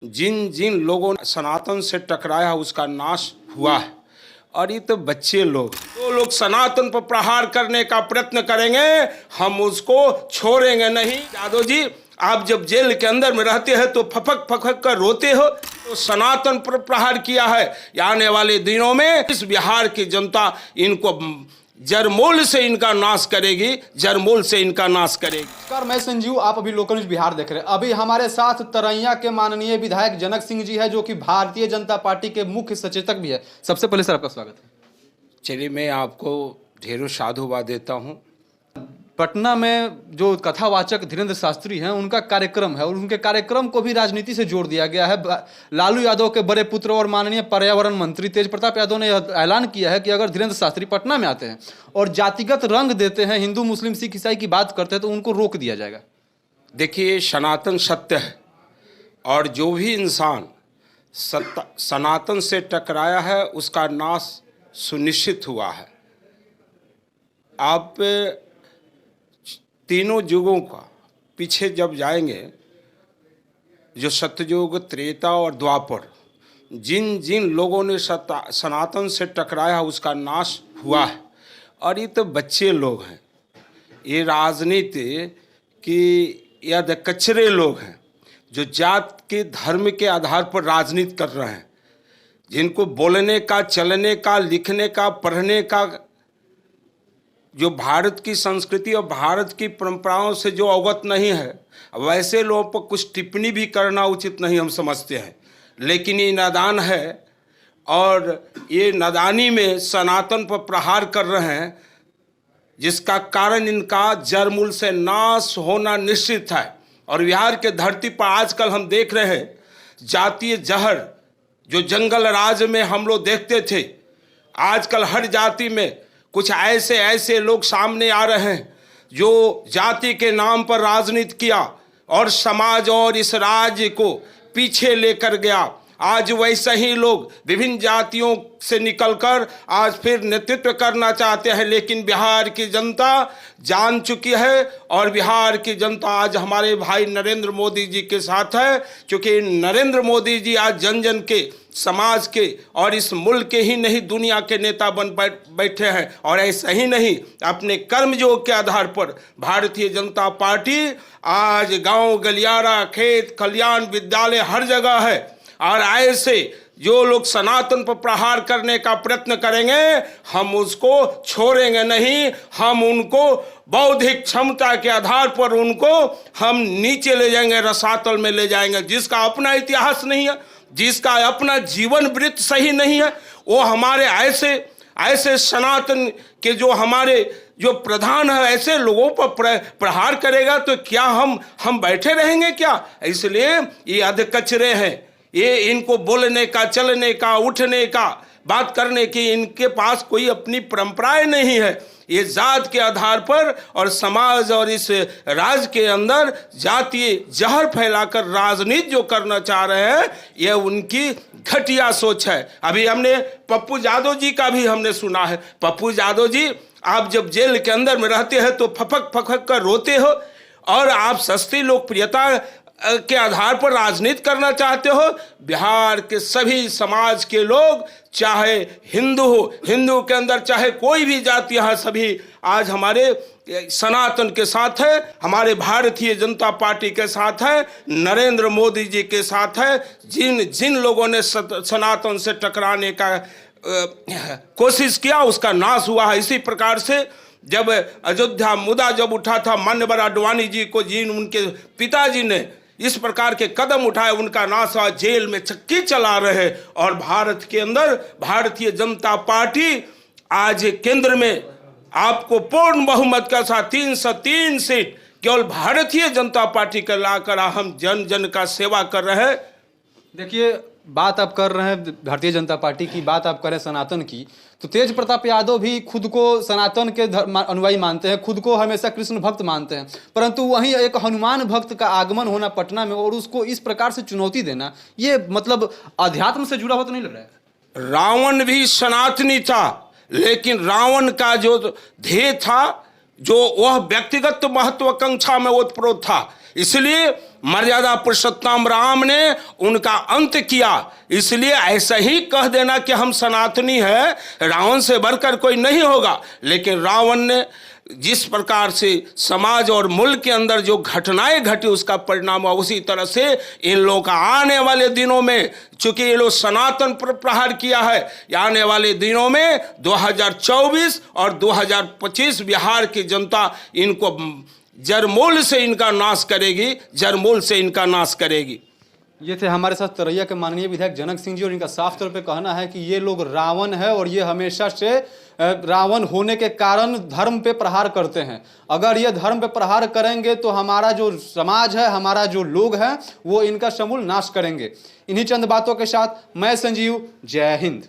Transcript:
जिन जिन लोगों ने सनातन से टकराया उसका नाश हुआ है। और ये तो बच्चे लोग, जो लोग सनातन पर प्रहार करने का प्रयत्न करेंगे हम उसको छोड़ेंगे नहीं। यादव जी, आप जब जेल के अंदर में रहते हैं तो फपक फपक कर रोते हो, तो सनातन पर प्रहार किया है। आने वाले दिनों में इस बिहार की जनता इनको जड़मूल से इनका नाश करेगी, जड़मूल से इनका नाश करेगी। नमस्कार, मैं संजीव, आप अभी लोकल न्यूज बिहार देख रहे हैं। अभी हमारे साथ तरैया के माननीय विधायक जनक सिंह जी है, जो कि भारतीय जनता पार्टी के मुख्य सचेतक भी है। सबसे पहले सर आपका स्वागत है। चलिए, मैं आपको ढेरों साधुवाद देता हूँ। पटना में जो कथावाचक धीरेन्द्र शास्त्री हैं, उनका कार्यक्रम है और उनके कार्यक्रम को भी राजनीति से जोड़ दिया गया है। लालू यादव के बड़े पुत्र और माननीय पर्यावरण मंत्री तेज प्रताप यादव ने ऐलान किया है कि अगर धीरेन्द्र शास्त्री पटना में आते हैं और जातिगत रंग देते हैं, हिंदू मुस्लिम सिख ईसाई की बात करते हैं, तो उनको रोक दिया जाएगा। देखिए, सनातन सत्य है और जो भी इंसान सनातन से टकराया है उसका नाश सुनिश्चित हुआ है। आप तीनों युगों का पीछे जब जाएंगे, जो सतयुग, त्रेता और द्वापर, जिन जिन लोगों ने सनातन से टकराया उसका नाश हुआ है। और ये तो बच्चे लोग हैं, ये राजनीति की या कचरे लोग हैं जो जात के धर्म के आधार पर राजनीति कर रहे हैं, जिनको बोलने का, चलने का, लिखने का, पढ़ने का, जो भारत की संस्कृति और भारत की परंपराओं से जो अवगत नहीं है, वैसे लोगों पर कुछ टिप्पणी भी करना उचित नहीं हम समझते हैं। लेकिन ये नादान है और ये नादानी में सनातन पर प्रहार कर रहे हैं, जिसका कारण इनका जड़मूल से नाश होना निश्चित है। और बिहार के धरती पर आजकल हम देख रहे हैं जातीय जहर, जो जंगल राज में हम लोग देखते थे, आजकल हर जाति में कुछ ऐसे लोग सामने आ रहे हैं जो जाति के नाम पर राजनीति किया और समाज और इस राज्य को पीछे लेकर गया। आज वैसे ही लोग विभिन्न जातियों से निकलकर आज फिर नेतृत्व करना चाहते हैं। लेकिन बिहार की जनता जान चुकी है और बिहार की जनता आज हमारे भाई नरेंद्र मोदी जी के साथ है, क्योंकि नरेंद्र मोदी जी आज जन जन के, समाज के और इस मुल्क के ही नहीं दुनिया के नेता बन बैठे हैं। और ऐसा ही नहीं, अपने कर्मयोग के आधार पर भारतीय जनता पार्टी आज गांव गलियारा, खेत खलियान, विद्यालय हर जगह है। और ऐसे जो लोग सनातन पर प्रहार करने का प्रयत्न करेंगे हम उसको छोड़ेंगे नहीं। हम उनको बौद्धिक क्षमता के आधार पर उनको हम नीचे ले जाएंगे, रसातल में ले जाएंगे। जिसका अपना इतिहास नहीं है, जिसका अपना जीवन वृत्त सही नहीं है, वो हमारे ऐसे सनातन के जो हमारे जो प्रधान है, ऐसे लोगों पर प्रहार करेगा तो क्या हम बैठे रहेंगे क्या? इसलिए ये अधकचरे हैं, ये इनको बोलने का, चलने का, उठने का, बात करने की इनके पास कोई अपनी परंपराएं नहीं है। ये जात के आधार पर और समाज और इस राज्य के अंदर जातीय जहर फैलाकर राजनीति जो करना चाह रहे हैं, ये उनकी घटिया सोच है। अभी हमने पप्पू यादव जी का भी हमने सुना है। पप्पू यादव जी, आप जब जेल के अंदर में रहते हैं तो फपक फपक कर रोते हो और आप सस्ती लोकप्रियता के आधार पर राजनीति करना चाहते हो। बिहार के सभी समाज के लोग, चाहे हिंदू हो, हिंदू के अंदर चाहे कोई भी जाति, यहाँ सभी आज हमारे सनातन के साथ है, हमारे भारतीय जनता पार्टी के साथ है, नरेंद्र मोदी जी के साथ है। जिन लोगों ने सनातन से टकराने का कोशिश किया उसका नाश हुआ है। इसी प्रकार से जब अयोध्या मुद्दा जब उठा था, माननीय आडवाणी जी को, उनके पिताजी ने इस प्रकार के कदम उठाए, उनका नाश हुआ, जेल में चक्की चला रहे। और भारत के अंदर भारतीय जनता पार्टी आज केंद्र में आपको पूर्ण बहुमत के साथ 303 सीट केवल भारतीय जनता पार्टी का लाकर हम जन जन का सेवा कर रहे हैं। देखिए, बात आप कर रहे हैं भारतीय जनता पार्टी की, बात आप कर रहे हैं सनातन की, तो तेज प्रताप यादव भी खुद को सनातन के अनुयायी मानते हैं, खुद को हमेशा कृष्ण भक्त मानते हैं। परंतु वहीं एक हनुमान भक्त का आगमन होना पटना में और उसको इस प्रकार से चुनौती देना, ये मतलब अध्यात्म से जुड़ा हुआ तो नहीं लग रहा है? रावण भी सनातनी था, लेकिन रावण का जो ध्येय था, जो वह व्यक्तिगत महत्वाकांक्षा में ओतप्रोत था। इसलिए मर्यादा पुरुषोत्तम राम ने उनका अंत किया। इसलिए ऐसा ही कह देना कि हम सनातनी है, रावण से बढ़कर कोई नहीं होगा। लेकिन रावण ने जिस प्रकार से समाज और मुल्क के अंदर जो घटनाएं घटी उसका परिणाम हुआ, उसी तरह से इन लोगों का आने वाले दिनों में, चूंकि ये लोग सनातन पर प्रहार किया है, आने वाले दिनों में 2024 और 2025 बिहार की जनता इनको जड़मूल से इनका नाश करेगी, जड़मूल से इनका नाश करेगी। ये थे हमारे साथ तरैया के माननीय विधायक जनक सिंह जी, और इनका साफ तौर पे कहना है कि ये लोग रावण है और ये हमेशा से रावण होने के कारण धर्म पे प्रहार करते हैं। अगर ये धर्म पे प्रहार करेंगे तो हमारा जो समाज है, हमारा जो लोग हैं, वो इनका समूल नाश करेंगे। इन्हीं चंद बातों के साथ मैं संजीव, जय हिंद।